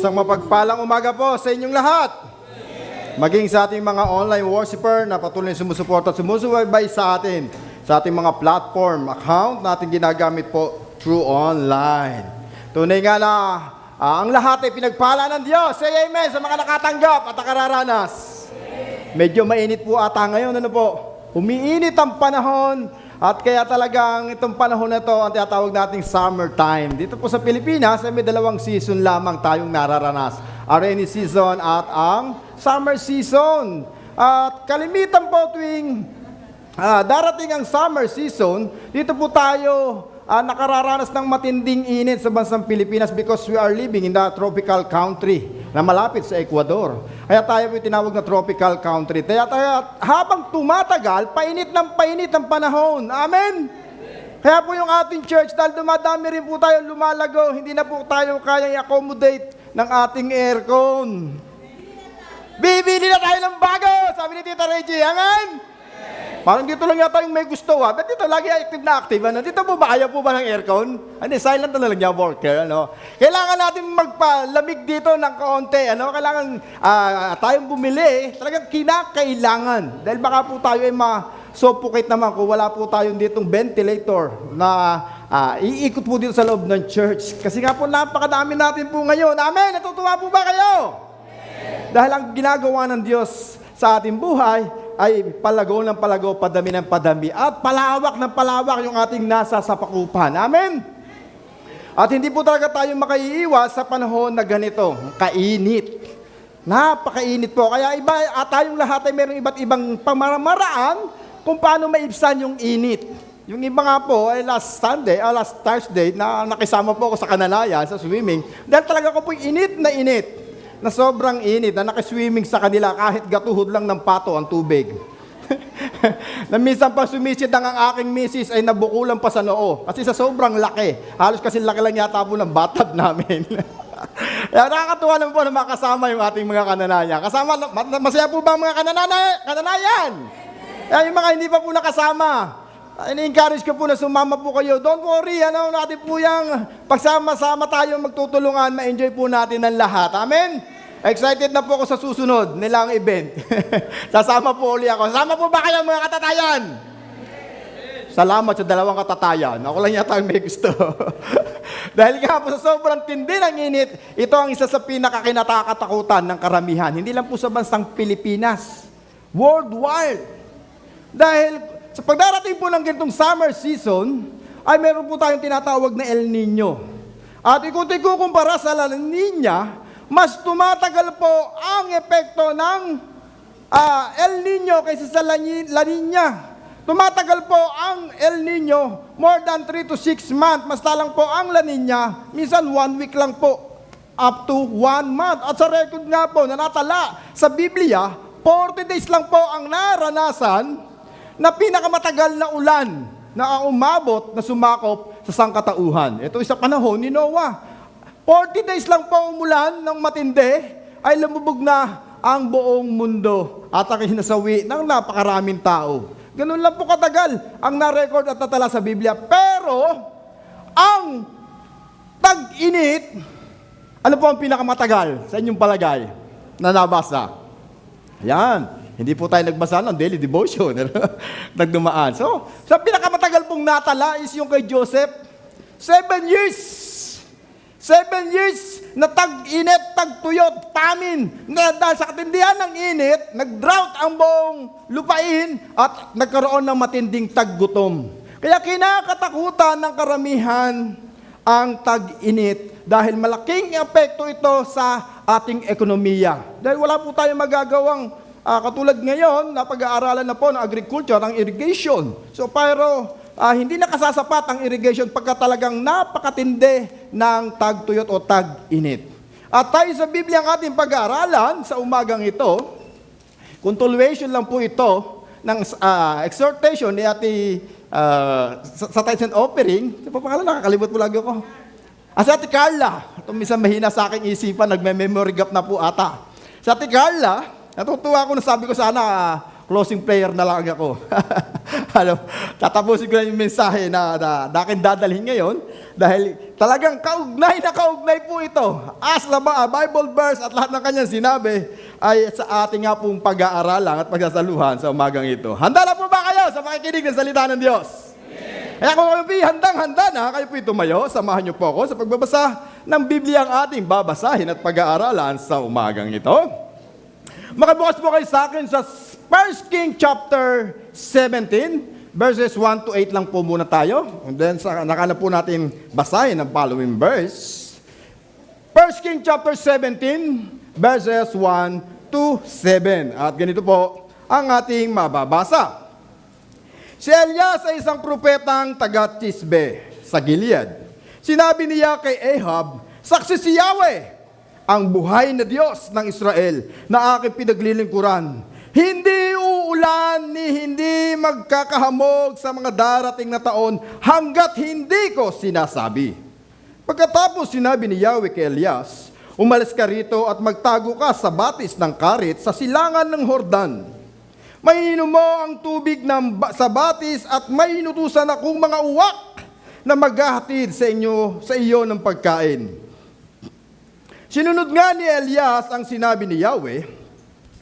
Isang mapagpalang umaga po sa inyong lahat. Maging sa ating mga online worshiper na patuloy sumusuporta at sumusubaybay sa atin sa ating mga platform account na ating ginagamit po through online. Tunay nga na ang lahat ay pinagpala ng Diyos. Say amen sa mga nakatanggap at nakararanas. Medyo mainit po ata ngayon, ano po? Umiinit ang panahon at kaya talagang itong panahon na ito ang tinatawag nating summertime. Dito po sa Pilipinas ay may dalawang season lamang tayong nararanas. Rainy season at ang summer season. At kalimitan po tuwing darating ang summer season, dito po tayo nakararanas ng matinding init sa bansang Pilipinas because we are living in the tropical country na malapit sa Ecuador. Kaya tayo po tinawag na tropical country. Kaya habang tumatagal, painit ang panahon. Amen? Kaya po yung ating church, dahil dumadami rin po tayo lumalago, hindi na po tayo kayang i-accommodate ng ating aircon. Bibili na tayo ng bago, sabi ni Tita Reggie. Amen? Parang dito lang yata yung may gusto Ba't dito lagi active na active? Ano? Dito po ba? Ayaw po ba ng aircon? Hindi, silent na lang niya worker. Ano? Kailangan natin magpalamig dito ng kaunti. Ano? Kailangan tayong bumili. Talagang kinakailangan. Dahil baka po tayo ay ma-suffocate naman kung wala po tayong ditong ventilator na iikot po dito sa loob ng church. Kasi nga po napakadami natin po ngayon. Amen? Natutuwa po ba kayo? Dahil ang ginagawa ng Diyos sa ating buhay ay palago ng palago, padami ng padami, at palawak ng palawak yung ating nasa sapakupan. Amen? At hindi po talaga tayo makaiiwas sa panahon na ganito, kainit. Napakainit po. Kaya tayong lahat ay mayroong iba't ibang pamamaraan kung paano maibsan yung init. Yung iba nga po ay last Thursday, na nakisama po ako sa Kanalayan, sa swimming, dahil talaga ko po init, na sobrang init, na nakiswimming sa kanila kahit gatuhod lang ng pato ang tubig. Na minsan pa sumisid ang aking misis ay nabukulan pa sa noo. Kasi sa sobrang laki. Halos kasi laki lang yata po ng bathtub namin. Kaya nakakatuwa naman po na makasama yung ating mga kananayan. Masaya po ba ang mga kananayan? Yung mga hindi pa po nakasama, ini-encourage ko po na sumama po kayo. Don't worry, natin po yung pagsama-sama tayo magtutulungan, ma-enjoy po natin ang lahat. Amen? Excited na po ako sa susunod nilang event. Sasama po uli ako. Sasama po ba kayo mga katatayan? Salamat sa dalawang katatayan. Ako lang yata ang may gusto. Dahil nga po sa sobrang tindi ng init, ito ang isa sa pinakakinatatakutan ng karamihan. Hindi lang po sa bansang Pilipinas. Worldwide. Dahil sa pagdarating po ng ganitong summer season, ay meron po tayong tinatawag na El Nino. At ikumpara sa La Nina, mas tumatagal po ang epekto ng El Nino kaysa sa La Nina. Tumatagal po ang El Nino more than 3 to 6 months. Mas talang po ang La Nina, minsan 1 week lang po, up to 1 month. At sa record nga po na natala sa Biblia, 40 days lang po ang naranasan na pinakamatagal na ulan na umabot na sumakop sa sangkatauhan. Ito sa panahon ni Noah. 40 days lang po umulan ng matindi, ay lumubog na ang buong mundo at ang hinasawi ng napakaraming tao. Ganun lang po katagal ang na-record at natala sa Biblia. Pero, ang tag-init, ano po ang pinakamatagal sa inyong palagay na nabasa? Yan. Hindi po tayo nagbasa ng daily devotion. Nagdumaan. So, sa pinakamatagal pong natala is yung kay Joseph. 7 years. 7 years na tag-init, tag-tuyot, famine. Dahil sa katindihan ng init, nag-drought ang buong lupain at nagkaroon ng matinding tag-gutom. Kaya kinakatakutan ng karamihan ang tag-init dahil malaking epekto ito sa ating ekonomiya. Dahil wala po tayong magagawang katulad ngayon na pag-aaralan na po ng agriculture, ang irrigation. So pero hindi nakasasapat ang irrigation pagka talagang napakatindi ng tag-tuyot o tag-init. At tayo sa Biblia ang ating pag-aaralan sa umagang ito, continuation lang po ito ng exhortation ni sa tithes and offering. Sa pangalan, nakakalimot po lagi ako. Si Ate Carla, itong minsan mahina sa aking isipan, nagme-memory gap na po ata. Sa Ate Carla, natutuwa ko na sabi ko sana, closing prayer na lang ako. Ano, tatapusin ko na yung mensahe na akin dadalhin ngayon dahil talagang kaugnay na kaugnay po ito. As na ba, Bible verse at lahat ng kanyang sinabi ay sa ating nga pong pag-aaralan at pagsasaluhan sa umagang ito. Handa na po ba kayo sa makikinig ng salita ng Diyos? Kaya kung kayo handang-handa na, kayo po tumayo, samahan niyo po ako sa pagbabasa ng Biblia ang ating babasahin at pag-aaralan sa umagang ito. Makabukas po kayo sa akin sa 1 King chapter 17, verses 1 to 8 lang po muna tayo. And then nakana po natin basahin ang following verse. 1 King chapter 17, verses 1 to 7. At ganito po ang ating mababasa. Si Elias ay isang propetang taga-Tisbe sa Gilead. Sinabi niya kay Ahab, "Saksi si Yahweh, ang buhay na Diyos ng Israel na aking pinaglilingkuran. Hindi uulan ni hindi magkakahamog sa mga darating na taon hanggat hindi ko sinasabi." Pagkatapos sinabi ni Yahweh kay Elias, "Umalis ka rito at magtago ka sa batis ng karit sa silangan ng Hordan. Mainom mo ang tubig sa batis at may inutusan akong mga uwak na maghahatid sa iyo ng pagkain." Sinunod nga ni Elias ang sinabi ni Yahweh.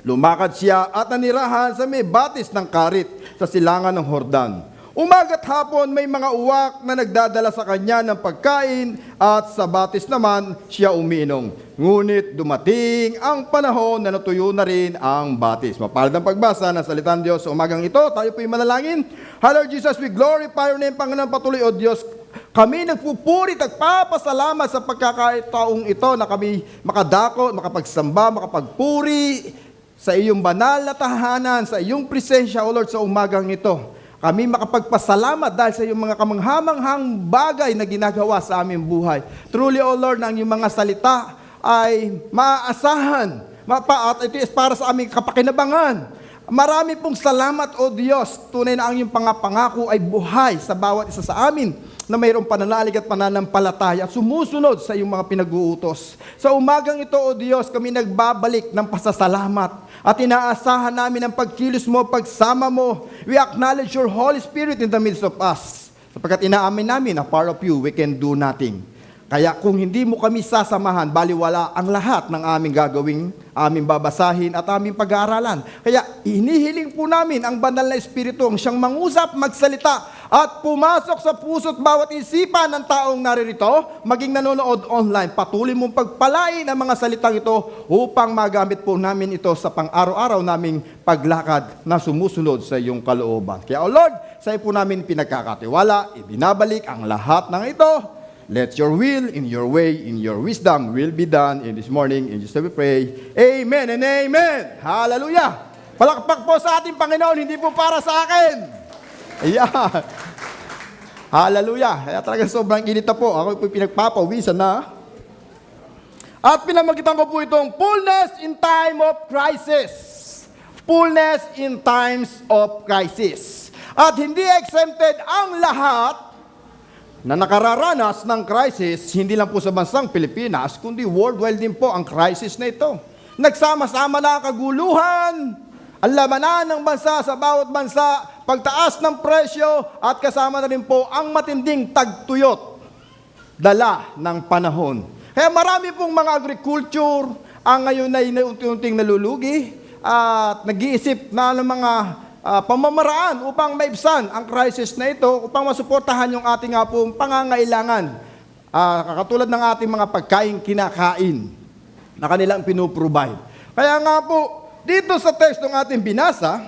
Lumakad siya at nanirahan sa may batis ng karit sa silangan ng Hordan. Umaga't hapon may mga uwak na nagdadala sa kanya ng pagkain at sa batis naman siya umiinom. Ngunit dumating ang panahon na natuyo na rin ang batis. Mapalad ang pagbasa ng salita ng Diyos sa umagang ito. Tayo po'y manalangin. Lord Jesus, we glorify your name, Panginoon, patuloy, O Diyos. Kami nagpupuri at papasalamat sa pagkakataong ito na kami makadako, makapagsamba, makapagpuri sa iyong banal na tahanan, sa iyong presensya, O Lord, sa umagang ito. Kami makapagpasalamat dahil sa iyong mga kamanghamanghang bagay na ginagawa sa aming buhay. Truly, O Lord, na ang iyong mga salita ay maaasahan, at ito is para sa aming kapakinabangan. Marami pong salamat, O Diyos. Tunay na ang iyong pangako ay buhay sa bawat isa sa amin na mayroong pananalig at pananampalataya at sumusunod sa iyong mga pinag-uutos. Sa umagang ito, O Diyos, kami nagbabalik ng pasasalamat at inaasahan namin ang pagkilos mo, pagsama mo. We acknowledge your Holy Spirit in the midst of us. Sapagkat inaamin namin na part of you, we can do nothing. Kaya kung hindi mo kami sasamahan, baliwala ang lahat ng aming gagawing, aming babasahin at aming pag-aaralan. Kaya inihiling po namin ang banal na Espiritu ang siyang mangusap, magsalita at pumasok sa puso't bawat isipan ng taong naririto, maging nanonood online. Patuloy mong pagpalain ang mga salitang ito upang magamit po namin ito sa pang-araw-araw naming paglakad na sumusunod sa iyong kalooban. Kaya, O Lord, sa iyo po namin pinagkakatiwala, ibinabalik ang lahat ng ito. Let your will, in your way, in your wisdom, will be done in this morning. In Jesus' name we pray. Amen and amen. Hallelujah. Palakpak po sa ating Panginoon, hindi po para sa akin. Ayan. Hallelujah. Kaya talaga sobrang init na po. Ako po pinagpapawisan na. At pinamagitan ko po itong fullness in time of crisis. Fullness in times of crisis. At hindi exempted ang lahat na nakararanas ng crisis, hindi lang po sa bansang Pilipinas, kundi worldwide din po ang crisis na ito. Nagsama-sama na ang kaguluhan, ang lamanan ng bansa sa bawat bansa, pagtaas ng presyo, at kasama na rin po ang matinding tagtuyot, dala ng panahon. Kaya marami pong mga agriculture ang ngayon ay unti-unting nalulugi at nag-iisip na ng mga pamamaraan upang maibsan ang crisis na ito, upang masuportahan yung ating pong pangangailangan. Katulad ng ating mga pagkain kinakain na kanilang pinuprovide. Kaya nga po, dito sa text ng ating binasa,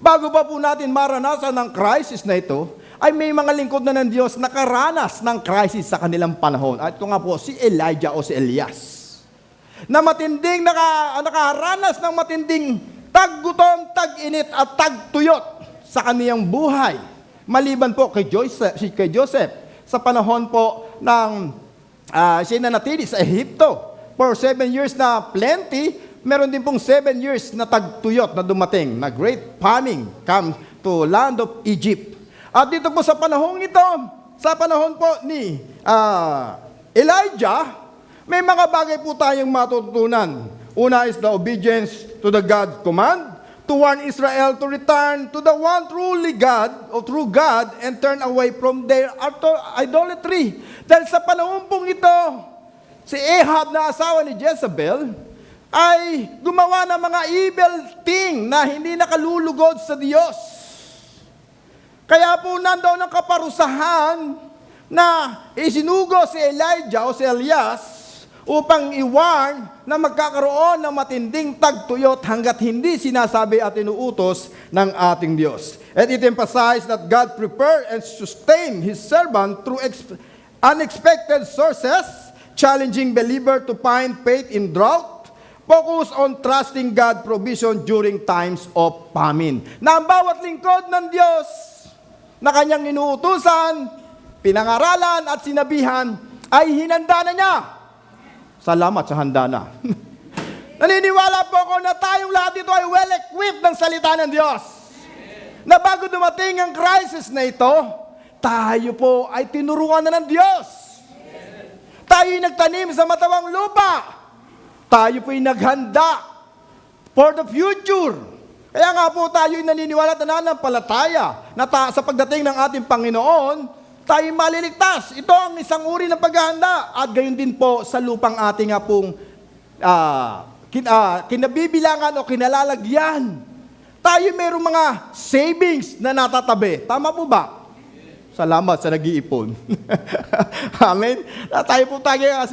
bago pa po natin maranasan ng crisis na ito, ay may mga lingkod na ng Diyos nakaranas ng crisis sa kanilang panahon. At ito nga po, si Elijah o si Elias, na matinding nakaranas ng matinding taggutom, tag-init at tagtuyot sa kaniyang buhay. Maliban po kay Joseph sa panahon po ng siya nanatili sa Ehipto for 7 years na plenty, meron din pong 7 years na tagtuyot na dumating, na great famine come to land of Egypt. At dito po sa panahon ito, sa panahon po ni Elijah, may mga bagay po tayong matututunan. Una is the obedience to the God's command. to warn Israel to return to the one truly God, o true God, and turn away from their idolatry. Dahil sa panahon pong ito, si Ahab na asawa ni Jezebel ay gumawa ng mga evil thing na hindi nakalulugod sa Diyos. Kaya po nandaw ng kaparusahan na isinugo si Elijah o si Elias upang i-warn na magkakaroon ng matinding tagtuyot hanggat hindi sinasabi at inuutos ng ating Diyos. And it emphasized that God prepared and sustained His servant through unexpected sources, challenging believer to find faith in drought, focus on trusting God provision during times of famine. Na ang bawat lingkod ng Diyos na kanyang inuutusan, pinangaralan at sinabihan ay hinanda na niya. Salamat sa handa na. Naniniwala po ako na tayong lahat ito ay well-equipped ng salita ng Diyos. Na bago dumating ang crisis na ito, tayo po ay tinuruan na ng Diyos. Tayo'y nagtanim sa matawang lupa. Tayo po'y naghanda for the future. Kaya nga po tayo'y naniniwala at nananampalataya na sa pagdating ng ating Panginoon, tayo maliligtas. Ito ang isang uri ng paghahanda. At gayon din po sa lupang ating nga pong kinabibilangan o kinalalagyan. Tayo mayroong mga savings na natatabi. Tama po ba? Salamat sa nag-iipon. Amen?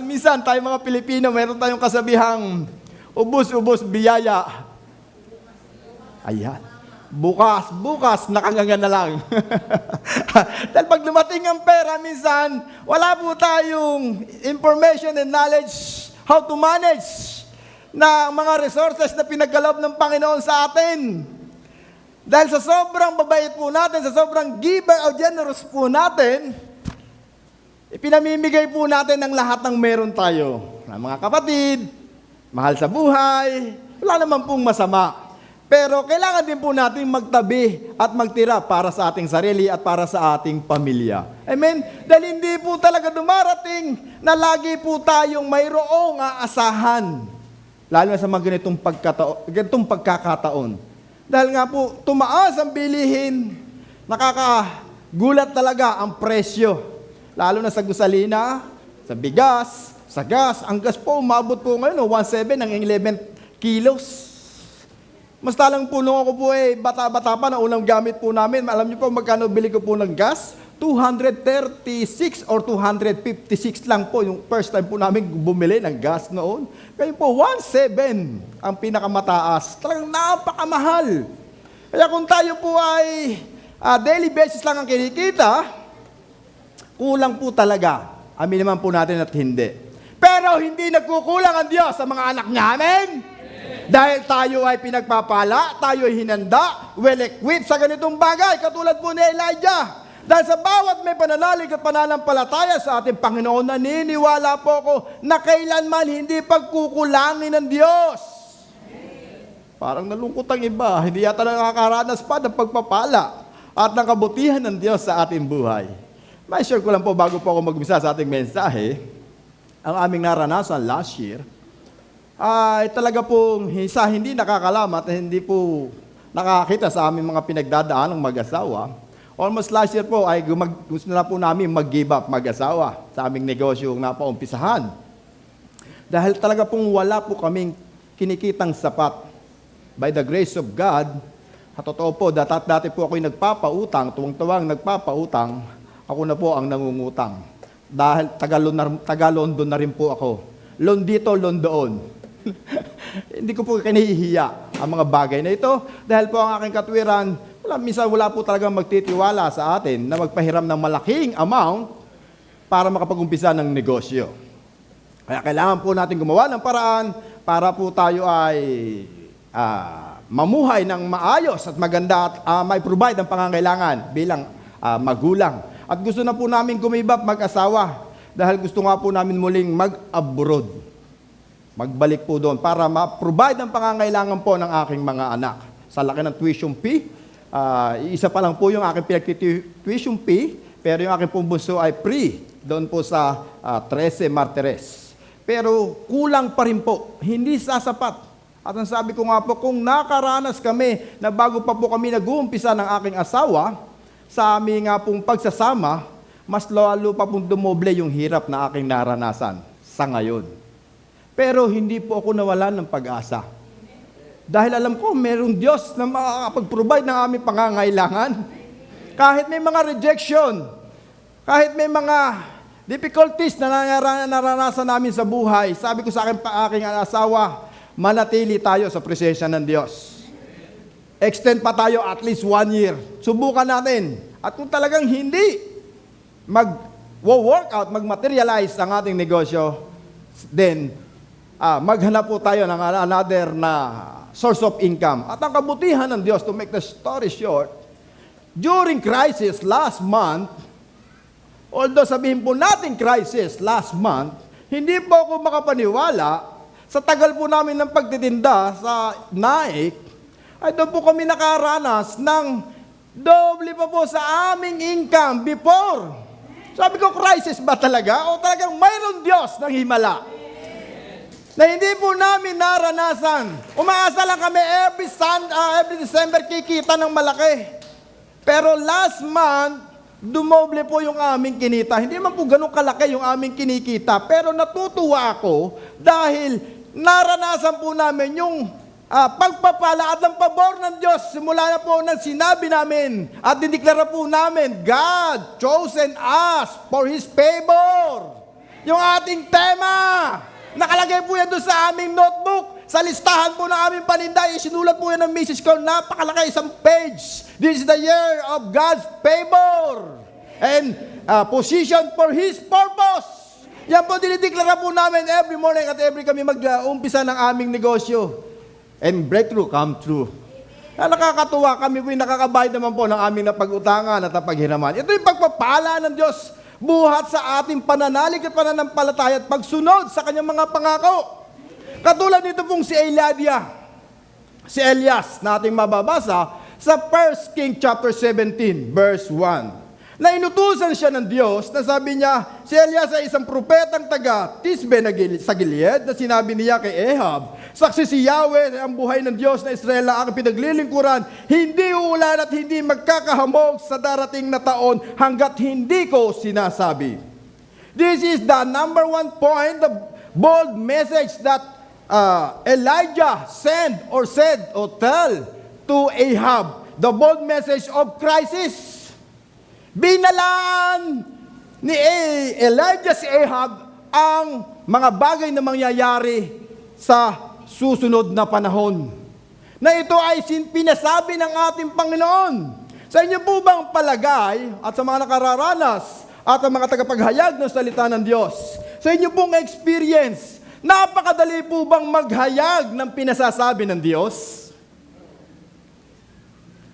Minsan tayo mga Pilipino, mayroon tayong kasabihang ubos-ubos biyaya. Ayan. Bukas, nakanganga na lang. Dahil pag dumating ang pera, minsan, wala po tayong information and knowledge how to manage na mga resources na pinagkaloob ng Panginoon sa atin. Dahil sa sobrang babait po natin, sa sobrang giver o generous po natin, ipinamimigay po natin ang lahat ng meron tayo. Mga kapatid, mahal sa buhay, wala naman pong masama. Pero kailangan din po natin magtabi at magtira para sa ating sarili at para sa ating pamilya. Amen? Dahil hindi po talaga dumarating na lagi po tayong mayroong aasahan. Lalo na sa mga ganitong pagkakataon. Dahil nga po, tumaas ang bilihin, nakakagulat talaga ang presyo. Lalo na sa gasolina, sa bigas, sa gas. Ang gas po, umabot po ngayon, 1.7 ng 11 kilos. Basta lang po nung ako po bata-bata pa na unang gamit po namin. Alam niyo po magkano bili ko po ng gas? 236 or 256 lang po yung first time po namin bumili ng gas noon. Kaya po 1.7 ang pinakamataas. Talagang napakamahal. Kaya kung tayo po ay daily basis lang ang kinikita, kulang po talaga. Amin naman po natin at hindi. Pero hindi nagkukulang ang Diyos sa mga anak niya. Amen? Dahil tayo ay pinagpapala, tayo ay hinanda, well-equipped sa ganitong bagay, katulad po ni Elijah. Dahil sa bawat may pananalig at pananampalataya sa ating Panginoon, naniniwala po ako na kailanman hindi pagkukulangin ng Diyos. Parang nalungkot ang iba, hindi yata nakakaranas pa ng pagpapala at ng kabutihan ng Diyos sa ating buhay. May share ko lang po bago po ako mag-umpisa sa ating mensahe, ang aming naranasan last year, ay talaga pong hindi nakakalamat, hindi po nakakita sa aming mga pinagdadaan ng mag-asawa. Almost last year po ay gusto na po namin mag-give up mag-asawa sa aming negosyo na napaumpisahan. Dahil talaga pong wala po kaming kinikitang sapat. By the grace of God, at totoo po, dati po ako'y nagpapautang, tuwang-tuwang nagpapautang, ako na po ang nangungutang. Dahil taga-London na rin po ako. Loan dito, loan doon. Hindi ko po kinahihiya ang mga bagay na ito dahil po ang aking katwiran, minsan wala po talagang magtitiwala sa atin na magpahiram ng malaking amount para makapag-umpisa ng negosyo. Kaya kailangan po natin gumawa ng paraan para po tayo ay mamuhay ng maayos at maganda at may provide ang pangangailangan bilang magulang. At gusto na po namin gumibap mag-asawa dahil gusto nga po namin muling mag-abroad. Magbalik po doon para ma-provide ang pangangailangan po ng aking mga anak. Sa laki ng tuition fee, isa pa lang po yung aking pinag-tuition fee, pero yung aking pumbuso ay free doon po sa 13 Martires. Pero kulang pa rin po, hindi sasapat At ang sabi ko nga po, kung nakaranas kami na bago pa po kami nag-uumpisa ng aking asawa, sa aming nga pong pagsasama, mas lalo pa pong dumoble yung hirap na aking naranasan sa ngayon. Pero hindi po ako nawalan ng pag-asa. Dahil alam ko, merong Diyos na makakapag-provide ng aming pangangailangan. Kahit may mga rejection, kahit may mga difficulties na naranasan namin sa buhay, sabi ko sa aking asawa, manatili tayo sa presensya ng Diyos. Extend pa tayo at least 1 year. Subukan natin. At kung talagang hindi mag-work out, mag-materialize ang ating negosyo, then maghanap po tayo ng another na source of income. At ang kabutihan ng Diyos, to make the story short, during crisis last month, although sabihin po natin crisis last month, hindi po ako makapaniwala sa tagal po namin ng pagtitinda sa Naik, ay doon po kami nakaranas ng doble pa po sa aming income before. Sabi ko, crisis ba talaga? O talagang mayroon Diyos ng himala? Na hindi po namin naranasan. Umaasa lang kami every December kikita ng malaki. Pero last month, dumoble po yung aming kinita. Hindi man po ganun kalaki yung aming kinikita. Pero natutuwa ako dahil naranasan po namin yung pagpapala at ang pabor ng Diyos. Simula na po nang sinabi namin at dideklara po namin, God chosen us for His favor. Yung ating tema, nakalagay po yan doon sa aming notebook. Sa listahan po ng aming paninda, isinulat po yan ng message ko, napakalaki, isang page. This is the year of God's favor and position for His purpose. Yan po dinideklara po namin every morning at every kami mag-umpisa ng aming negosyo. And breakthrough come true. Nakakatuwa, kami po yung nakakabayad naman po ng aming napag-utangan at napaghiraman. Ito yung pagpapala ng Diyos buhat sa ating pananalig at pananampalataya at pagsunod sa kanyang mga pangako. Katulad nito pong si si Elias, na ating mababasa sa 1 King chapter 17, verse 1. Na inutusan siya ng Diyos na sabi niya, si Elias ay isang propetang taga Tisbe sa Gilead na sinabi niya kay Ahab, saksi si Yahweh ang buhay ng Diyos na Israel na aking pinaglilingkuran, hindi uulan at hindi magkakahamog sa darating na taon hanggat hindi ko sinasabi. This is the number one point, the bold message that Elijah said or tell to Ahab, the bold message of crisis. Binalaan ni Elijah si Ahab ang mga bagay na mangyayari sa susunod na panahon. Na ito ay pinasabi ng ating Panginoon. Sa inyo po bang palagay at sa mga nakararanas at ang mga tagapaghayag ng salita ng Diyos, sa inyo pong experience, napakadali po bang maghayag ng pinasasabi ng Diyos?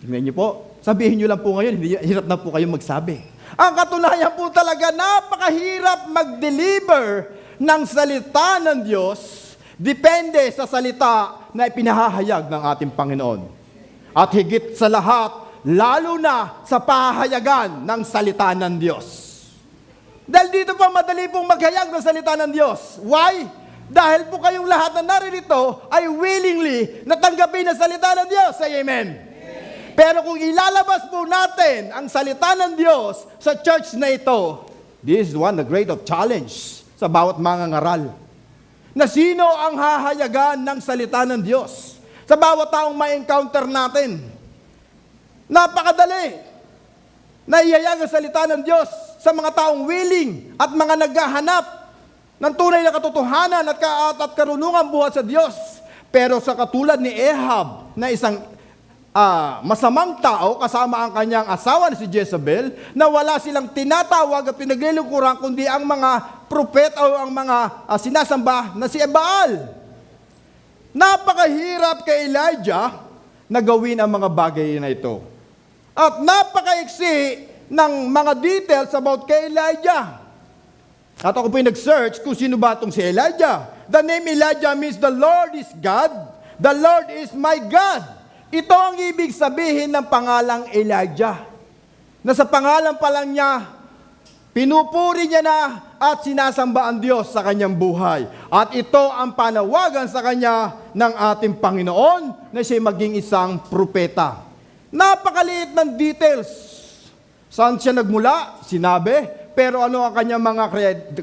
Tingnan niyo po. Sabihin nyo lang po ngayon, hirap na po kayong magsabi. Ang katunayan po talaga, napakahirap mag-deliver ng salita ng Diyos, depende sa salita na ipinahahayag ng ating Panginoon. At higit sa lahat, lalo na sa pahahayagan ng salita ng Diyos. Dahil dito pa madali pong maghayag ng salita ng Diyos. Why? Dahil po kayong lahat na naririto ay willingly natanggapin ang salita ng Diyos. Say amen. Pero kung ilalabas po natin ang salita ng Diyos sa church na ito, this is one the great of challenge sa bawat mangangaral. Na sino ang hahayagan ng salita ng Diyos sa bawat taong ma-encounter natin? Napakadali na ihayag ang salita ng Diyos sa mga taong willing at mga naghahanap ng tunay na katotohanan at karunungan buhat sa Diyos. Pero sa katulad ni Ahab na isang masamang tao kasama ang kanyang asawa na si Jezebel, na wala silang tinatawag at pinaglilingkuran kundi ang mga propet o ang mga sinasamba na si Baal. Napakahirap kay Elijah na gawin ang mga bagay na ito. At napakaiksi ng mga details about kay Elijah. At ako po yung nag-search kung sino ba itong si Elijah. The name Elijah means the Lord is God. The Lord is my God. Ito ang ibig sabihin ng pangalang Elijah. Na sa pangalan pa lang niya, Pinupuri niya na at sinasamba ang Diyos sa kanyang buhay. At ito ang panawagan sa kanya ng ating Panginoon na siya maging isang propeta. Napakaliit ng details. Saan siya nagmula? Sinabi. Pero ano ang kanyang mga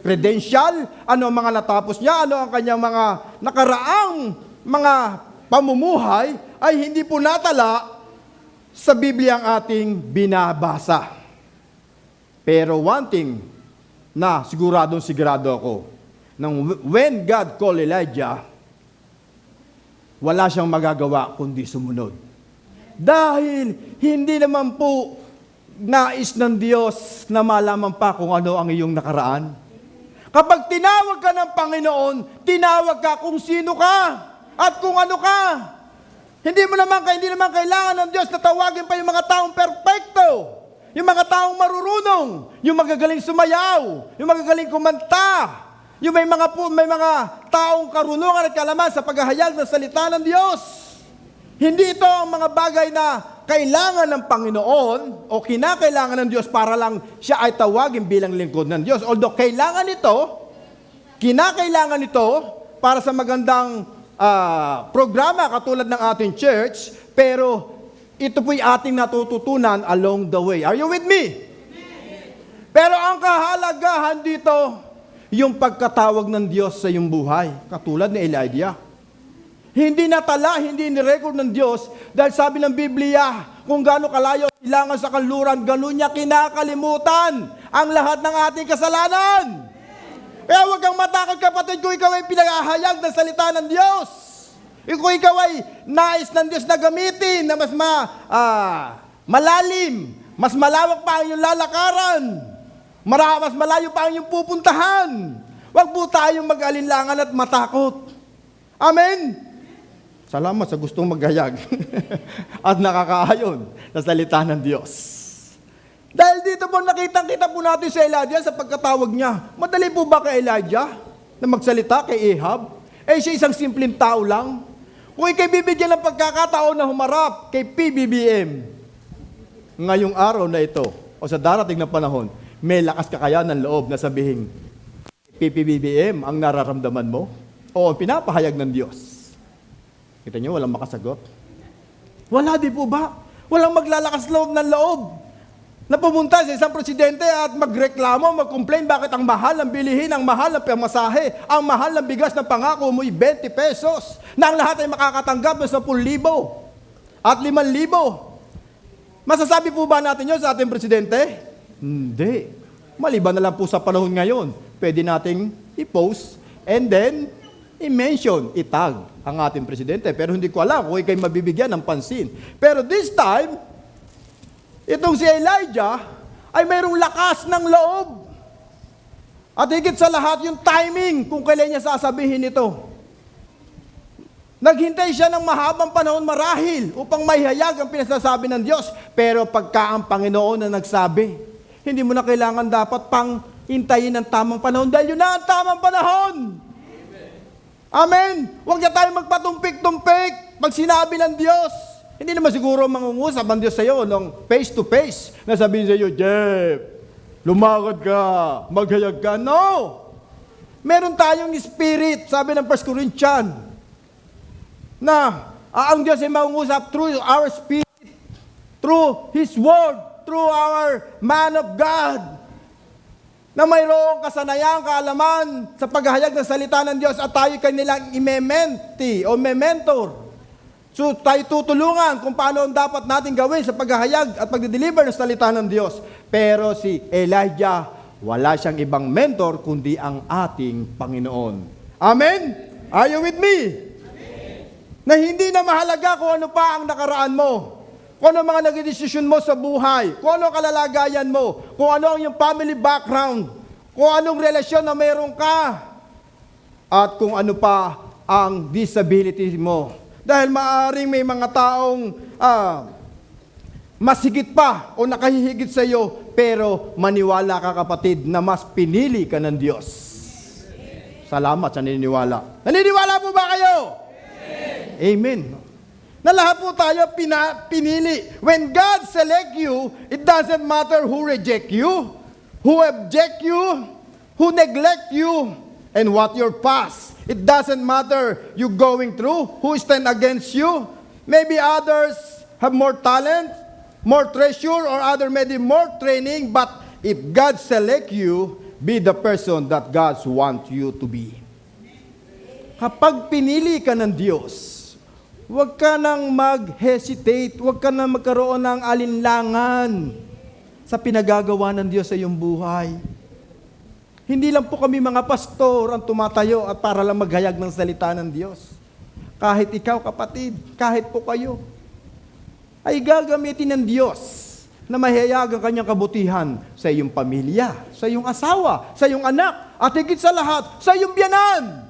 credential? Ano ang mga natapos niya? Ano ang kanyang mga nakaraang mga pamumuhay ay hindi po natala sa Biblia ang ating binabasa. Pero one thing na sigurado ako, when God called Elijah, wala siyang magagawa kundi sumunod. Dahil hindi naman po nais ng Diyos na malaman pa kung ano ang iyong nakaraan. Kapag tinawag ka ng Panginoon, tinawag ka kung sino ka at kung ano ka. Hindi naman kailangan ng Diyos na tawagin pa yung mga taong perpekto, yung mga taong marurunong, yung magagaling sumayaw, yung magagaling kumanta, yung may mga taong karunungan at kalaman sa paghahayag ng salita ng Diyos. Hindi ito ang mga bagay na kailangan ng Panginoon o kinakailangan ng Diyos para lang siya ay tawagin bilang lingkod ng Diyos. Although kinakailangan ito para sa magandang programa katulad ng ating church, pero ito po'y ating natututunan along the way. Are you with me? Pero ang kahalagahan dito, yung pagkatawag ng Diyos sa iyong buhay, katulad ni Elijah. Hindi natala, hindi nirecord ng Diyos, dahil sabi ng Biblia, kung gaano kalayo ilangan sa kanluran, gano'n niya kinakalimutan ang lahat ng ating kasalanan. Kaya huwag kang matakot, kapatid, kung ikaw ay pinahahayag ng salita ng Diyos. Kung ikaw ay nais ng Diyos na gamitin na mas malalim, mas malawak pa ang iyong lalakaran, mas malayo pa ang iyong pupuntahan, huwag po tayong mag-alinlangan at matakot. Amen? Salamat sa gustong maghayag at nakakaayon sa salita ng Diyos. Dahil dito po nakita po natin si Elijah sa pagkatawag niya. Madali po ba kay Elijah na magsalita kay Ahab? Siya isang simpleng tao lang. Kung ikay bibigyan ng pagkakataon na humarap kay PBBM, ngayong araw na ito, o sa darating na panahon, may lakas kakayanan ng loob na sabihin, PBBM ang nararamdaman mo? O pinapahayag ng Diyos? Kita niyo, walang makasagot. Wala di po ba? Walang maglalakas loob ng loob na pumunta sa isang presidente at magreklamo, mag-complain bakit ang mahal ng bilihin, ang mahal ng pamasahe, ang mahal ng bigas na pangako mo'y 20 pesos, na ang lahat ay makakatanggap ng 10,000 at 5,000. Masasabi po ba natin yun sa ating presidente? Hindi. Maliban na lang po sa panahon ngayon, pwede nating i-post and then i-mention, itag ang ating presidente. Pero hindi ko alam kung ikay mabibigyan ng pansin. Pero this time, itong si Elijah ay mayroong lakas ng loob. At higit sa lahat, yung timing kung kailan niya sasabihin ito. Naghintay siya ng mahabang panahon marahil upang maihayag ang pinasasabi ng Diyos. Pero pagka ang Panginoon na nagsabi, hindi mo na kailangan dapat pang hintayin ang tamang panahon dahil yun na ang tamang panahon. Amen? Huwag na tayo magpatumpik-tumpik pag sinabi ng Diyos. Hindi naman siguro mangungusap ang Diyos sa iyo ng face-to-face na sabihin sa iyo, Jeff, lumakad ka, maghayag ka. No! Meron tayong spirit, sabi ng 1 Corinthians, na ang Diyos ay mangungusap through our spirit, through His Word, through our man of God, na mayroong kasanayang kaalaman sa paghahayag ng salita ng Diyos at tayo kanilang i-mementi o mementor. So tayo tutulungan kung paano ang dapat natin gawin sa paghahayag at pagde-deliver ng salita ng Diyos. Pero si Elijah, wala siyang ibang mentor kundi ang ating Panginoon. Amen? Are you with me? Amen. Na hindi na mahalaga kung ano pa ang nakaraan mo, kung ano mga naging desisyon mo sa buhay, kung ano ang kalalagayan mo, kung ano ang iyong family background, kung anong relasyon na mayroon ka, at kung ano pa ang disability mo. Dahil maaaring may mga taong masigit pa o nakahihigit sa iyo, pero maniwala ka, kapatid, na mas pinili ka ng Diyos. Salamat sa naniniwala. Naniniwala po ba kayo? Amen. Na lahat po tayo pinili. When God select you, it doesn't matter who reject you. who object you, who neglect you, and what your past. It doesn't matter you going through, who stand against you. Maybe others have more talent, more treasure, or other maybe more training, but if God select you, be the person that God wants you to be. Kapag pinili ka ng Diyos, huwag ka nang mag-hesitate, huwag ka nang magkaroon ng alinlangan sa pinagagawa ng Diyos sa iyong buhay. Hindi lang po kami mga pastor ang tumatayo at para lang maghayag ng salita ng Diyos. Kahit ikaw, kapatid, kahit po kayo, ay gagamitin ng Diyos na mahayag ang kanyang kabutihan sa iyong pamilya, sa iyong asawa, sa iyong anak, at higit sa lahat, sa iyong biyanan.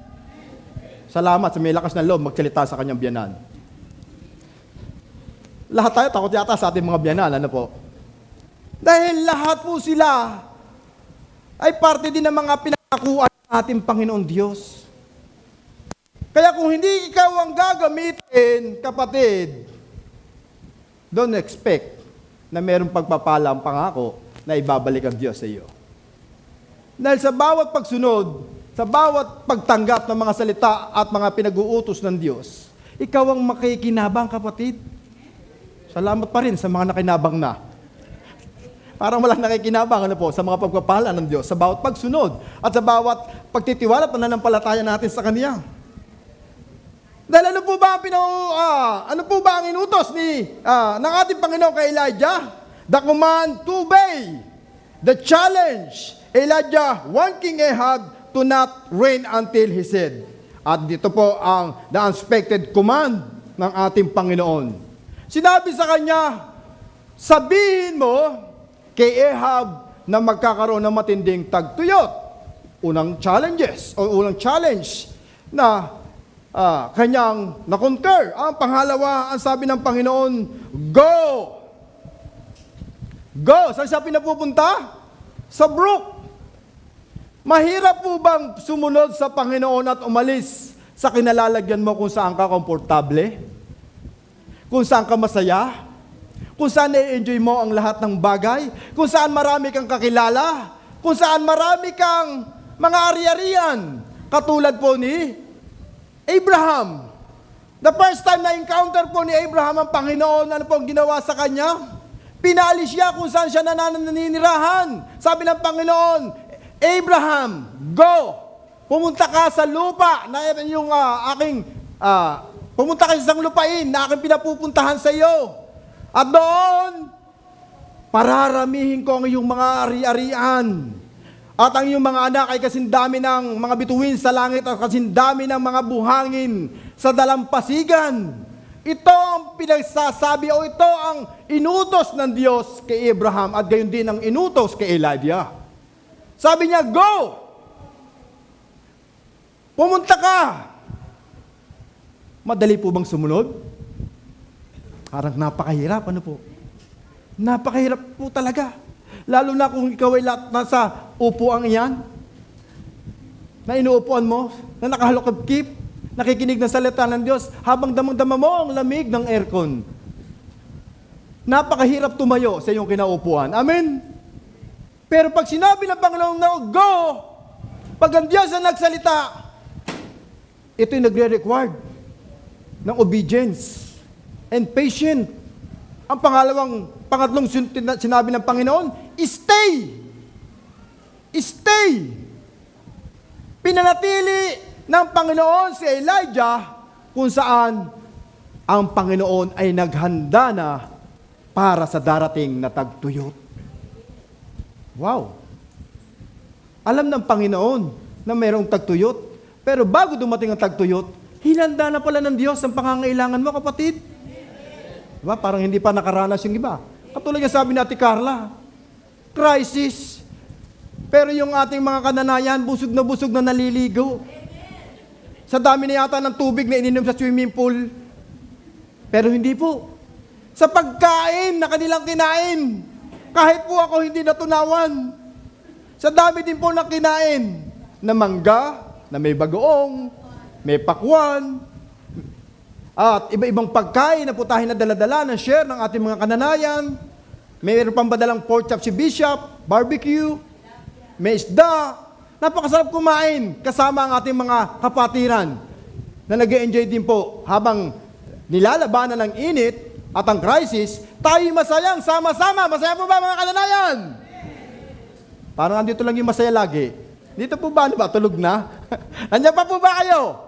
Salamat sa may lakas ng loob magsalita sa kanyang biyanan. Lahat tayo takot yata sa ating mga biyanan, ano po? Dahil lahat po sila ay parte din ng mga pinangakuan ng ating Panginoon Diyos. Kaya kung hindi ikaw ang gagamitin, kapatid, don't expect na mayroong pagpapala ang pangako na ibabalik ang Diyos sa iyo. Dahil sa bawat pagsunod, sa bawat pagtanggap ng mga salita at mga pinag-uutos ng Diyos, ikaw ang makikinabang, kapatid. Salamat pa rin sa mga nakinabang na. Parang walang nakikinabang po sa mga pagpapala ng Diyos, sa bawat pagsunod at sa bawat pagtitiwala at pananampalataya natin sa Kanya. Dahil ano po ba ang inutos ng ating Panginoon kay Elijah? The command to obey. The challenge. Elijah warned King Ahab to not rain until he said. At dito po ang the unexpected command ng ating Panginoon. Sinabi sa kanya, sabihin mo kay Ahab na magkakaroon ng matinding tagtuyot. Unang challenge na kanyang na-conquer. Ang pangalawa, ang sabi ng Panginoon, go! Go! Saan siya pinapupunta? Sa brook. Mahirap po bang sumunod sa Panginoon at umalis sa kinalalagyan mo kung saan ka komportable? Kung saan ka masaya? Kung saan na-enjoy mo ang lahat ng bagay? Kung saan marami kang kakilala? Kung saan marami kang mga ari-arian? Katulad po ni Abraham. The first time na encounter po ni Abraham ang Panginoon, ano po ang ginawa sa kanya? Pinalis siya kung saan siya naninirahan. Sabi ng Panginoon, Abraham, go! Pumunta ka sa lupa na yung pumunta ka sa isang lupain na aking pinapupuntahan sa iyo. At doon, pararamihin ko ang iyong mga ari-arian. At ang iyong mga anak ay kasindami ng mga bituin sa langit at kasindami ng mga buhangin sa dalampasigan. Ito ang pinagsasabi o ito ang inutos ng Diyos kay Abraham at gayon din ang inutos kay Elijah. Sabi niya, go! Pumunta ka! Madali po bang sumunod? Parang napakahirap, ano po? Napakahirap po talaga. Lalo na kung ikaw ay nasa upuan iyan, na inuupuan mo, na nakahalokip, nakikinig ng salita ng Diyos, habang damang-dama mo ang lamig ng aircon. Napakahirap tumayo sa iyong kinaupuan. Amen? Pero pag sinabi ng Panginoon na go, pag ang Diyos ang nagsalita, ito'y nagre-required ng obedience and patience. Ang pangatlong sinabi ng Panginoon, stay. Stay. Pinanatili ng Panginoon si Elijah kung saan ang Panginoon ay naghanda na para sa darating na tagtuyot. Wow! Alam ng Panginoon na mayroong tagtuyot, pero bago dumating ang tagtuyot, hinanda na pala ng Diyos ang pangangailangan mo, kapatid. Diba? Parang hindi pa nakaranas yung iba. Katulad yung sabi ni Ate Carla, crisis. Pero yung ating mga kananayan, busog na naliligo. Sa dami na yata ng tubig na ininom sa swimming pool. Pero hindi po. Sa pagkain na kanilang kinain, kahit po ako hindi natunawan. Sa dami din po na kinain na mangga, na may bagoong, may pakwan, at iba-ibang pagkain na putahin na dala-dala ng share ng ating mga kananayan. Mayroon pang badalang pork chop si Bishop, barbecue. may isda. Napakasarap kumain kasama ang ating mga kapatiran na nag-enjoy din po habang nilalabanan ng init at ang crisis, tayo masayang sama-sama. Masaya po ba mga kananayan? Parang andito lang yung masaya lagi. Dito po ba, ano ba? Tulog na? Andiyan pa po ba kayo?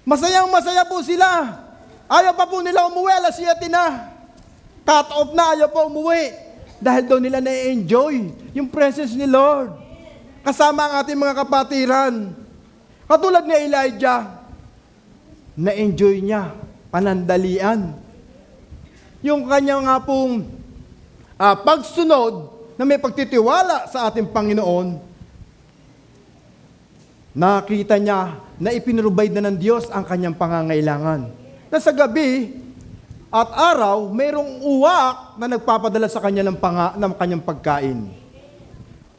Masayang masaya po sila. Ayaw pa po nila umuwi, alas 7 na. Cut off na, ayaw pa umuwi. Dahil daw nila na-enjoy yung presence ni Lord. Kasama ang ating mga kapatiran. Katulad ni Elijah, na-enjoy niya, panandalian. Yung kanya nga pong pagsunod na may pagtitiwala sa ating Panginoon, nakita niya na ipinrovide na ng Diyos ang kanyang pangangailangan. Na sa gabi at araw, mayroong uwak na nagpapadala sa kanya ng kanyang pagkain.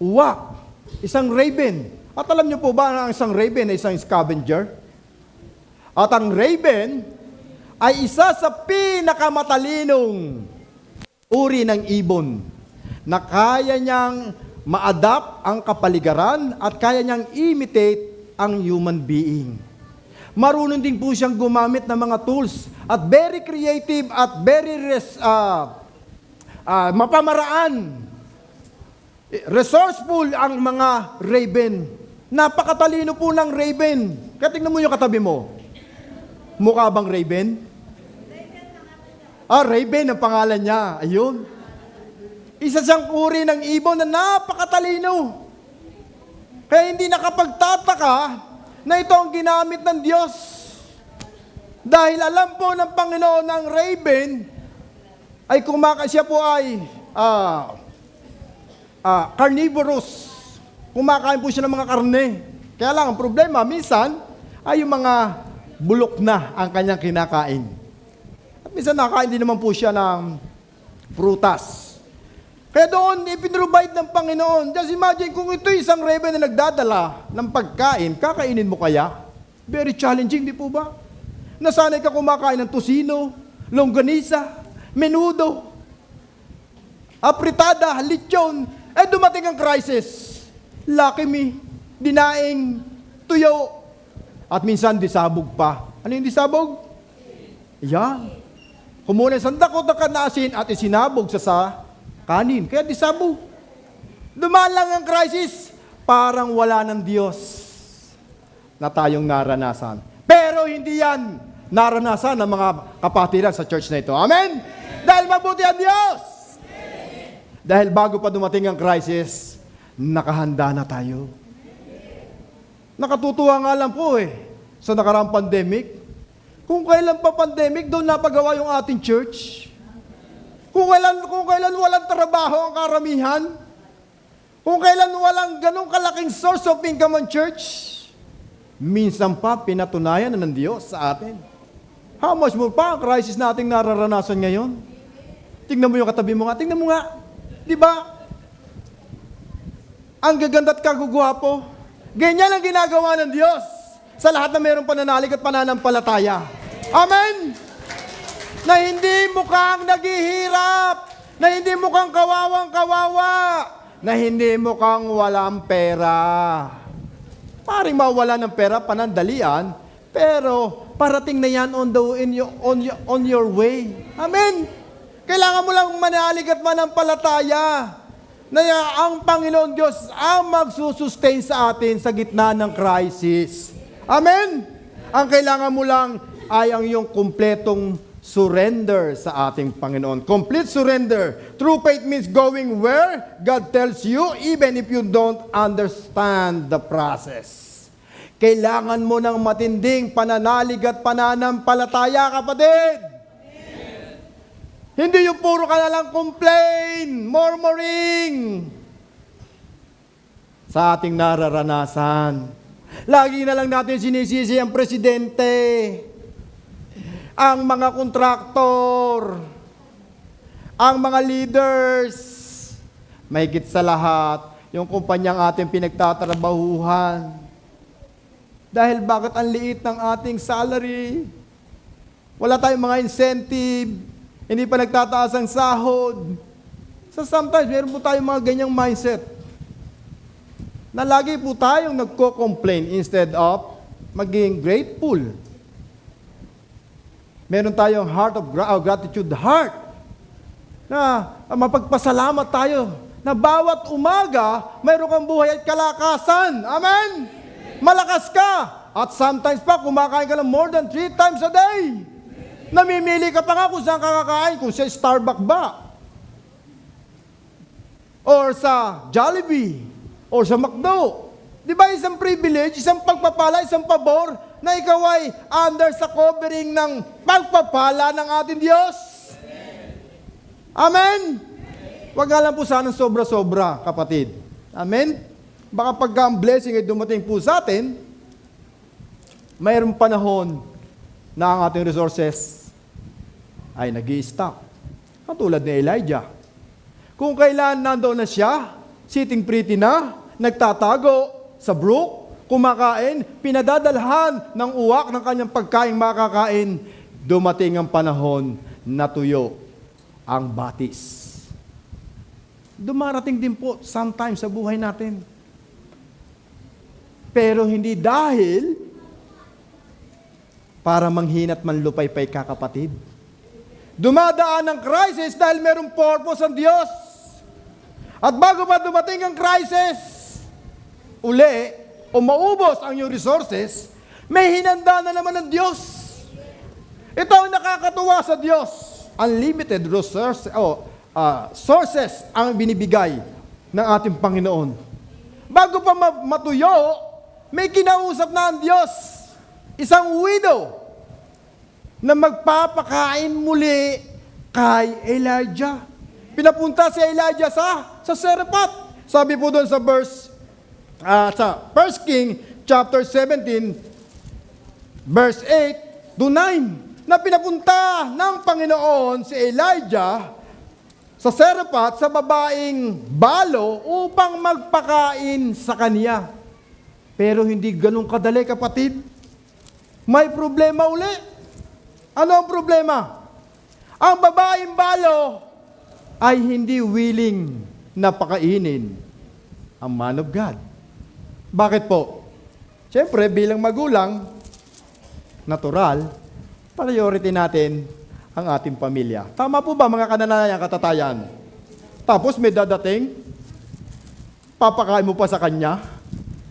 Uwak. Isang raven. At alam niyo po ba na ang isang raven ay isang scavenger? At ang raven ay isa sa pinakamatalinong uri ng ibon na kaya niyang ma-adapt ang kapaligiran at kaya niyang imitate ang human being. Marunong din po siyang gumamit ng mga tools at very creative at very mapamaraan. Resourceful ang mga raven. Napakatalino po ng raven. Kaya tingnan mo yung katabi mo. Mukha bang raven? Raven ang pangalan niya. Ayun. Isa siyang uri ng ibon na napakatalino. Kaya hindi nakapagtataka na ito ang ginamit ng Diyos. Dahil alam po ng Panginoon ng raven ay siya po ay carnivorous. Kumakain po siya ng mga karne. Kaya lang, ang problema, minsan, ay yung mga bulok na ang kanyang kinakain. At minsan, nakain din naman po siya ng prutas. Kaya doon, ipinrovide ng Panginoon. Just imagine, kung ito isang raven na nagdadala ng pagkain, kakainin mo kaya? Very challenging, di po ba? Nasanay ka kumakain ng tosino, longganisa, menudo, apritada, lechon. Dumating ang crisis. Lucky me, dinaing, tuyo, at minsan disabog pa. Ano yung disabog? Yan. Kumuha ng sandakot na kanaasin at isinabog sa kanin. Kaya disabog. Dumaan lang ang crisis, parang wala ng Diyos na tayong naranasan. Pero hindi yan naranasan ng mga kapatiran sa church na ito. Amen? Dahil mabuti ang Diyos. Dahil bago pa dumating ang crisis, nakahanda na tayo. Nakatutuwa nga lang po sa nakaraang pandemic. Kung kailan pa pandemic, doon napagawa yung ating church. Kung kailan walang trabaho ang karamihan. Kung kailan walang ganong kalaking source of income ang church. Minsan pa pinatunayan na ng Diyos sa atin. How much more pa ang crisis nating nararanasan ngayon? Tingnan mo yung katabi mo nga. Tingnan mo nga. Di ba? Ang gaganda at kagugwapo. Ganyan ang ginagawa ng Diyos sa lahat na mayroong pananalig at pananampalataya. Amen? Na hindi mukhang naghihirap, na hindi mukhang kawawang-kawawa, na hindi mukhang walang pera. Paring mawala ng pera, panandalian, pero parating na yan on your way. Amen? Kailangan mo lang manalig at manampalataya na ang Panginoon Diyos ang magsusustain sa atin sa gitna ng crisis. Amen? Ang kailangan mo lang ay ang iyong kumpletong surrender sa ating Panginoon. Complete surrender. True faith means going where God tells you even if you don't understand the process. Kailangan mo ng matinding pananalig at pananampalataya, kapatid. Hindi yung puro ka na lang complain, murmuring sa ating nararanasan. Lagi na lang natin sinisisi ang presidente, ang mga kontraktor, ang mga leaders, mahigit sa lahat, yung kumpanyang ating pinagtatrabahuhan. Dahil bakit ang liit ng ating salary? Wala tayong mga incentive, hindi pa nagtataas ang sahod. So sometimes, meron po tayong mga ganyang mindset. na lagi po tayong nagko-complain instead of maging grateful. Meron tayong heart of gratitude heart na mapagpasalamat tayo na bawat umaga mayroon kang buhay at kalakasan. Amen? Malakas ka. At sometimes pa, kumakain ka ng more than 3 times a day. Namimili ka pa nga kung saan ka kakain, kung sa Starbucks ba, or sa Jollibee, or sa McDo. Di ba isang privilege, isang pagpapala, isang pabor, na ikaw ay under sa covering ng pagpapala ng ating Diyos? Amen? Huwag nga lang po sanang sobra-sobra, kapatid. Amen? Baka pagka ang blessing ay dumating po sa atin, mayroong panahon na ang ating resources ay nag-i-stop. Katulad ni Elijah. Kung kailan nandoon na siya, sitting pretty na, nagtatago sa brook, kumakain, pinadadalhan ng uwak ng kanyang pagkain makakain, dumating ang panahon na tuyo ang batis. Dumarating din po sometimes sa buhay natin. Pero hindi dahil para manghinat manlupaypay ka, kapatid. Dumadaan ang crisis dahil merong purpose ang Diyos. At bago pa dumating ang crisis, uli, o maubos ang iyong resources, may hinanda na naman ng Diyos. Ito ang nakakatuwa sa Diyos. Unlimited sources ang binibigay ng ating Panginoon. Bago pa matuyo, may kinausap na ang Diyos. Isang widow na magpapakain muli kay Elijah. Pinapunta si Elijah sa Serephat. Sabi po doon sa sa 1 King chapter 17 verse 8 to 9 na pinapunta ng Panginoon si Elijah sa Serephat sa babaeng balo upang magpakain sa kanya. Pero hindi ganun kadali, kapatid. May problema uli. Ano ang problema? Ang babaeng balo ay hindi willing na pakainin ang man of God. Bakit po? Siyempre, bilang magulang, natural, priority natin ang ating pamilya. Tama po ba, mga kananayan, katatayan? Tapos may dadating, papakain mo pa sa kanya.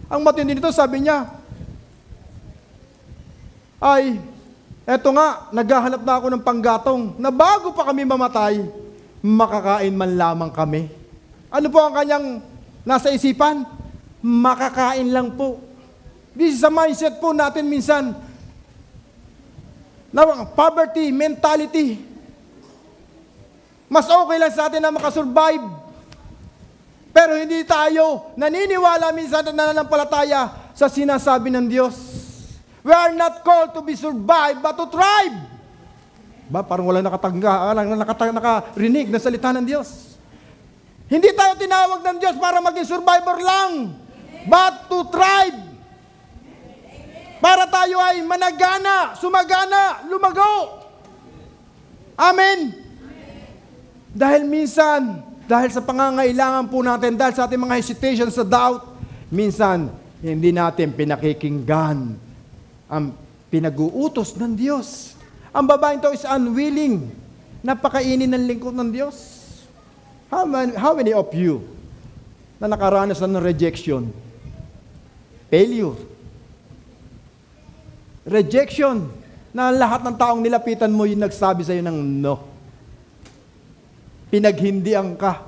Ang matindi nito, sabi niya, ay, eto nga, naghahanap na ako ng panggatong na bago pa kami mamatay, makakain man lamang kami. Ano po ang kanyang nasa isipan? Makakain lang po. This is a mindset po natin minsan. Na poverty mentality. Mas okay lang sa atin na makasurvive. Pero hindi tayo naniniwala minsan at nananampalataya sa sinasabi ng Diyos. We are not called to be survived, but to thrive. Ba, parang wala nakarinig na salita ng Diyos. Hindi tayo tinawag ng Diyos para maging survivor lang, but to thrive. Para tayo ay managana, sumagana, lumago. Amen. Dahil minsan, dahil sa pangangailangan po natin, dahil sa ating mga hesitation, sa doubt, minsan, hindi natin pinakikinggan ang pinag-uutos ng Diyos. Ang babaeng to is unwilling na pakainin ng lingkod ng Diyos. How many of you na nakaranas ng rejection? Failure. Rejection. Na lahat ng taong nilapitan mo yung nagsabi sa'yo ng no. Pinaghindian ka.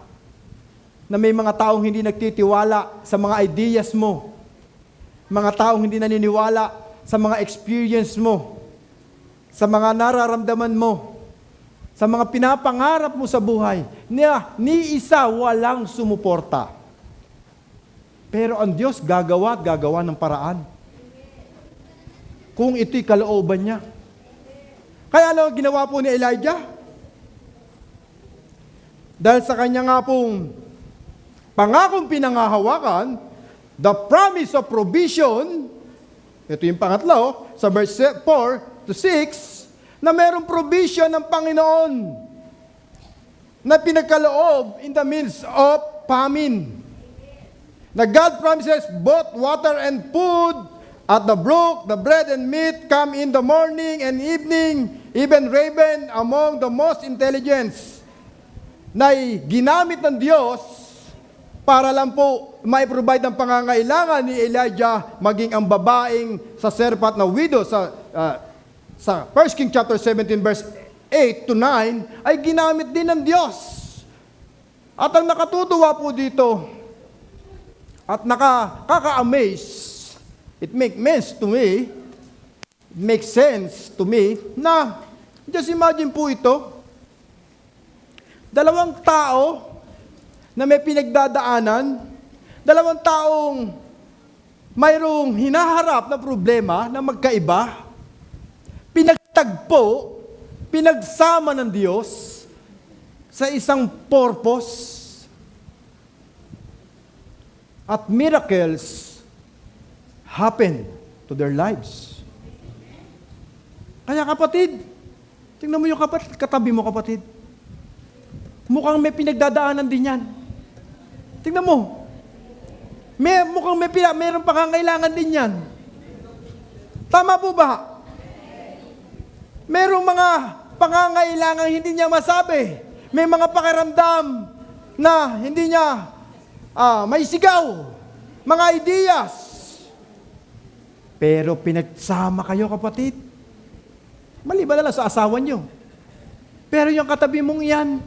Na may mga taong hindi nagtitiwala sa mga ideas mo. Mga taong hindi naniniwala sa mga experience mo, sa mga nararamdaman mo, sa mga pinapangarap mo sa buhay, ni isa walang sumuporta. Pero ang Diyos gagawa at gagawa ng paraan. Kung ito'y kalooban niya. Kaya ano ginawa po ni Elijah? Dahil sa kanya nga pong pangakong pinangahawakan, the promise of provision. Ito yung pangatlo, sa verse 4 to 6, na mayroong provision ng Panginoon na pinagkaloob in the midst of famine. na God promises both water and food at the brook, the bread and meat come in the morning and evening, even raven among the most intelligent, na ginamit ng Diyos para lang po mai-provide ang pangangailangan ni Elijah, maging ang babaeng sa Serpat na widow sa 1 King chapter 17 verse 8 to 9 ay ginamit din ng Diyos. At ang nakatutuwa po dito at nakaka-amaze, it makes sense to me na just imagine po ito, dalawang tao na may pinagdadaanan, dalawang taong mayroong hinaharap na problema na magkaiba, pinagtagpo, pinagsama ng Diyos sa isang purpose, at miracles happen to their lives. Kaya kapatid, tingnan mo yung katabi mo kapatid. Mukhang may pinagdadaanan din yan. Tingnan mo. Mukhang mayroong pangangailangan din yan. Tama po ba? Merong mga pangangailangan hindi niya masabi. May mga pakiramdam na hindi niya may sigaw. Mga ideas. Pero pinagsama kayo kapatid. Maliban na lang sa asawa niyo. Pero yung katabi mong yan,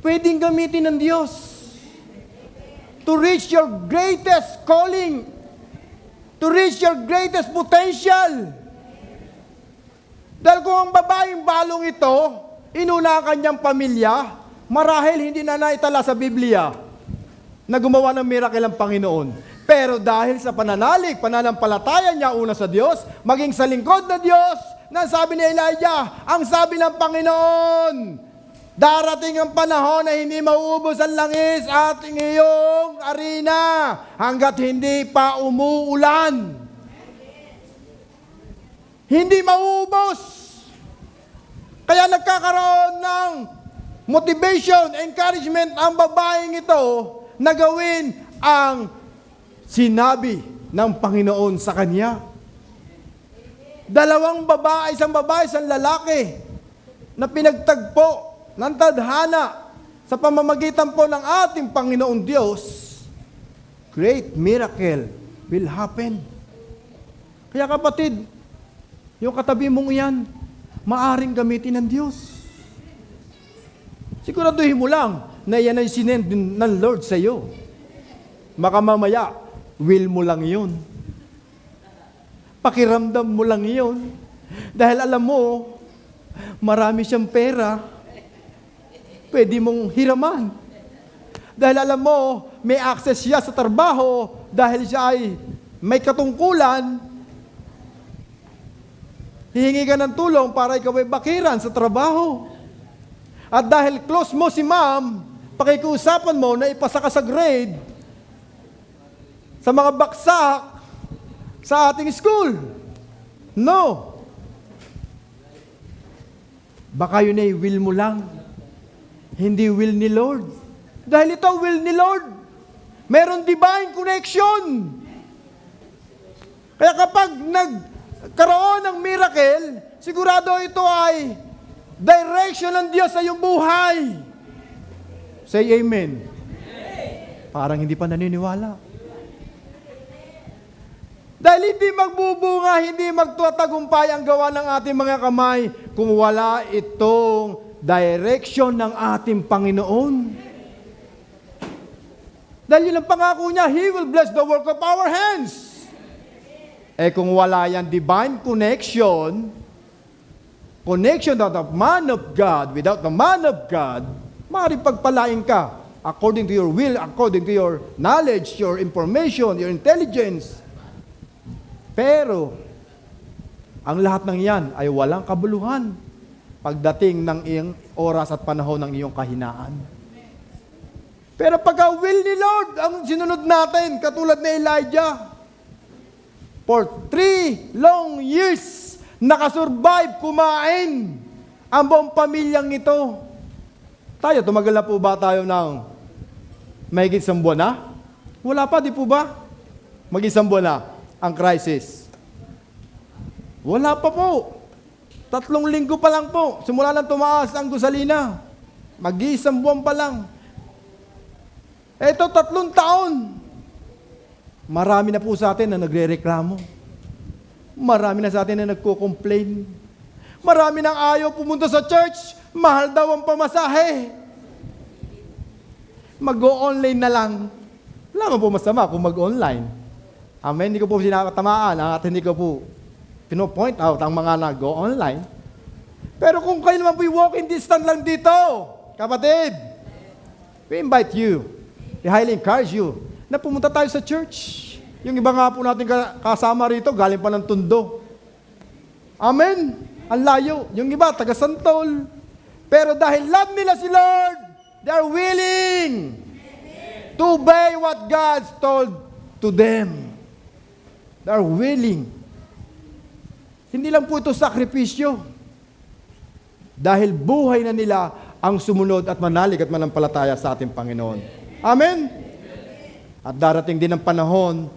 pwedeng gamitin ng Diyos to reach your greatest calling, to reach your greatest potential. Dahil kung ang babaeng balong ito, inuna ang kanyang pamilya, marahil hindi na naitala sa Biblia na gumawa ng miracle ang Panginoon. Pero dahil sa pananampalataya niya una sa Diyos, maging sa lingkod na Diyos, na sabi ni Elijah, ang sabi ng Panginoon, darating ang panahon na hindi mauubos ang langis at iyong arena hanggat hindi pa umuulan. Hindi mauubos. Kaya nagkakaroon ng motivation, encouragement ang babaeng ito na gawin ang sinabi ng Panginoon sa kanya. Dalawang babae, isang lalaki na pinagtagpo ng tadhana sa pamamagitan po ng ating Panginoong Diyos, great miracle will happen. Kaya kapatid, yung katabi mong yan, maaring gamitin ng Diyos. Siguraduhin mo lang na yan ay sinend ng Lord sa iyo. Baka mamaya, will mo lang yun. Pakiramdam mo lang yun. Dahil alam mo, marami siyang pera, pwede mong hiraman. Dahil alam mo, may access siya sa trabaho dahil siya ay may katungkulan. Hihingi ka ng tulong para ikaw ay bakiran sa trabaho. At dahil close mo si ma'am, pakikiusapan mo na ipasa ka sa grade sa mga baksak sa ating school. No. Baka yun ay will mo lang. Hindi will ni Lord. Dahil ito will ni Lord. Meron divine connection. Kaya kapag nagkaroon ng miracle, sigurado ito ay direction ng Diyos sa iyong buhay. Say amen. Parang hindi pa naniniwala. Dahil hindi magbubunga, hindi magtatagumpay ang gawa ng ating mga kamay kung wala itong direction ng ating Panginoon. Dahil yun ang pangako niya, He will bless the work of our hands. Kung wala yan divine connection of the man of God, without the man of God, maaaring pagpalain ka according to your will, according to your knowledge, your information, your intelligence. Pero, ang lahat ng yan ay walang kabuluhan pagdating ng iyong oras at panahon ng iyong kahinaan. Pero pagka will ni Lord ang sinunod natin, katulad ni Elijah, for 3 long years, nakasurvive, kumain ang buong pamilyang ito. Tayo, tumagal na po ba tayo ng mahigit 1 buwan na? Wala pa, di po ba? Mag-isang buwan na ang crisis. Wala pa po. 3 linggo pa lang po. Simula lang tumaas ang gasolina. Mag-isang buwan pa lang. Ito, 3 taon. Marami na po sa atin na nagre-reklamo. Marami na sa atin na nagko-complain. Marami nang ayaw pumunta sa church. Mahal daw ang pamasahe. Mag-o-online na lang. Wala nga po masama kung mag-online. Amen. Hindi ko po sinatamaan at hindi ko po pino-point out ang mga nag-o-online. Pero kung kayo naman po walking distance lang dito, kapatid, we invite you, we highly encourage you na pumunta tayo sa church. Yung iba nga po natin kasama rito, galing pa ng Tondo. Amen. Ang layo. Yung iba, taga Santol. Pero dahil love nila si Lord, they are willing to obey what God told to them. They are willing. Hindi lang po ito sakripisyo. Dahil buhay na nila ang sumunod at manalig at manampalataya sa ating Panginoon. Amen? At darating din ang panahon,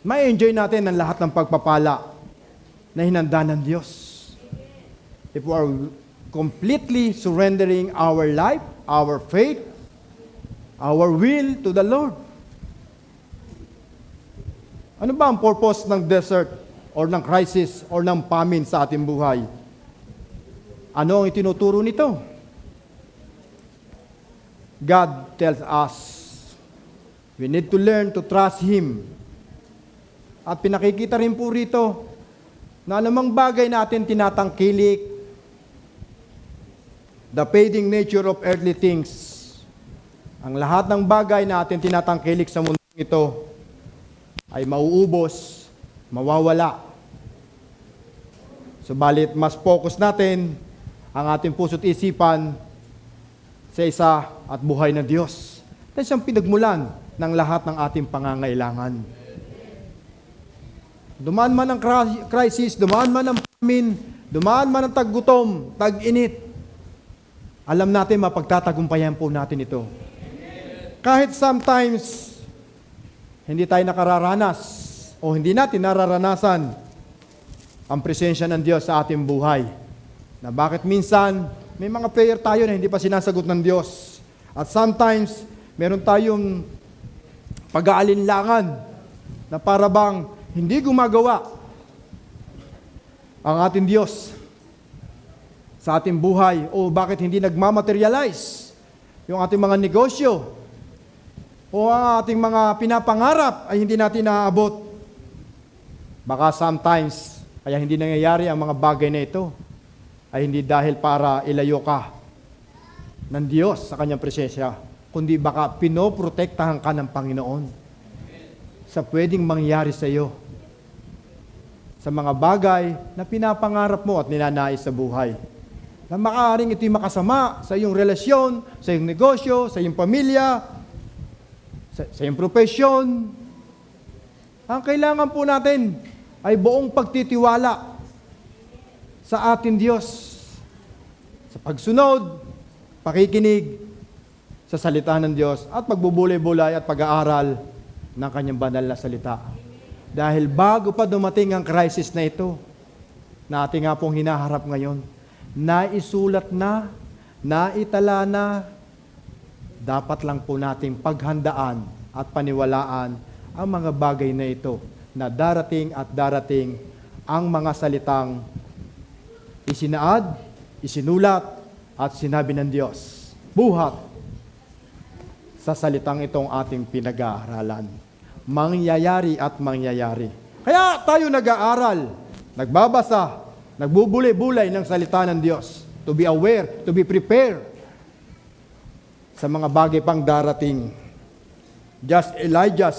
may enjoy natin ang lahat ng pagpapala na hinanda ng Diyos. If we are completely surrendering our life, our faith, our will to the Lord. Ano ba ang purpose ng desert or ng crisis or ng famine sa ating buhay? Ano ang itinuturo nito? God tells us we need to learn to trust Him. At pinakikita rin po rito na anumang bagay natin tinatangkilik, the fading nature of earthly things, ang lahat ng bagay na atin tinatangkilik sa mundo ito ay mauubos, mawawala. Subalit mas focus natin ang ating puso't isipan sa isa at buhay ng Diyos. Dahil siyang pinagmulan ng lahat ng ating pangangailangan. Dumaan man ang crisis, dumaan man ang famine, dumaan man ang taggutom, tag-init, alam natin mapagtatagumpayan po natin ito. Kahit sometimes hindi tayo nakararanas o hindi natin nararanasan ang presensya ng Diyos sa ating buhay. Na bakit minsan may mga prayer tayo na hindi pa sinasagot ng Diyos. At sometimes meron tayong pag-aalinlangan na para bang hindi gumagawa ang ating Diyos sa ating buhay o bakit hindi nagmamaterialize yung ating mga negosyo o ang ating mga pinapangarap ay hindi natin naaabot. Baka sometimes kaya hindi nangyayari ang mga bagay na ito ay hindi dahil para ilayo ka ng Diyos sa kanyang presensya, kundi baka pinoprotektahan ka ng Panginoon sa pwedeng mangyari sa iyo, sa mga bagay na pinapangarap mo at ninanais sa buhay. Na maaaring ito'y makasama sa iyong relasyon, sa iyong negosyo, sa iyong pamilya, sa iyong profesyon. Ang kailangan po natin ay buong pagtitiwala sa ating Diyos, sa pagsunod, pakikinig sa salita ng Diyos at pagbubulay-bulay at pag-aaral ng kanyang banal na salita. Dahil bago pa dumating ang crisis na ito, na ating nga pong hinaharap ngayon, naisulat na, naitala na, dapat lang po nating paghandaan at paniwalaan ang mga bagay na ito na darating at darating ang mga salitang isinaad, isinulat at sinabi ng Diyos. Buhat sa salitang itong ating pinag-aaralan. Mangyayari at mangyayari. Kaya tayo nag-aaral, nagbabasa, nagbubulay-bulay ng salita ng Diyos. To be aware, to be prepared sa mga bagay pang darating. Just Elijah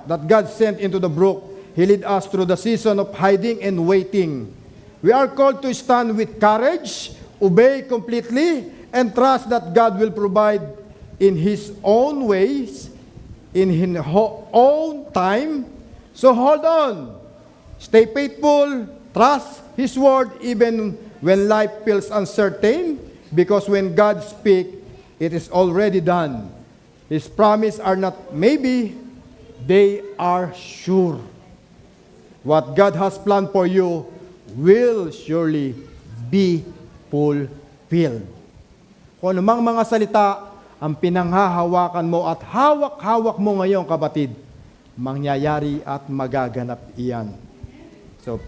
that God sent into the brook, He led us through the season of hiding and waiting. We are called to stand with courage, obey completely, and trust that God will provide in His own ways, in His own time. So hold on. Stay faithful. Trust His word even when life feels uncertain. Because when God speaks, it is already done. His promise are not maybe, they are sure. What God has planned for you will surely be fulfilled. Kung anumang mga salita ang pinanghahawakan mo at hawak-hawak mo ngayon, kapatid, mangyayari at magaganap iyan. So,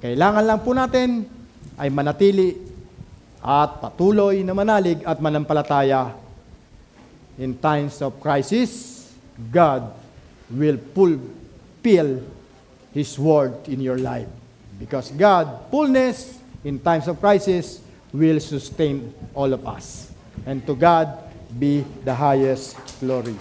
kailangan lang po natin ay manatili at patuloy na manalig at manampalataya. In times of crisis, God will fulfill His word in your life. Because God, fullness in times of crisis, will sustain all of us. And to God be the highest glory.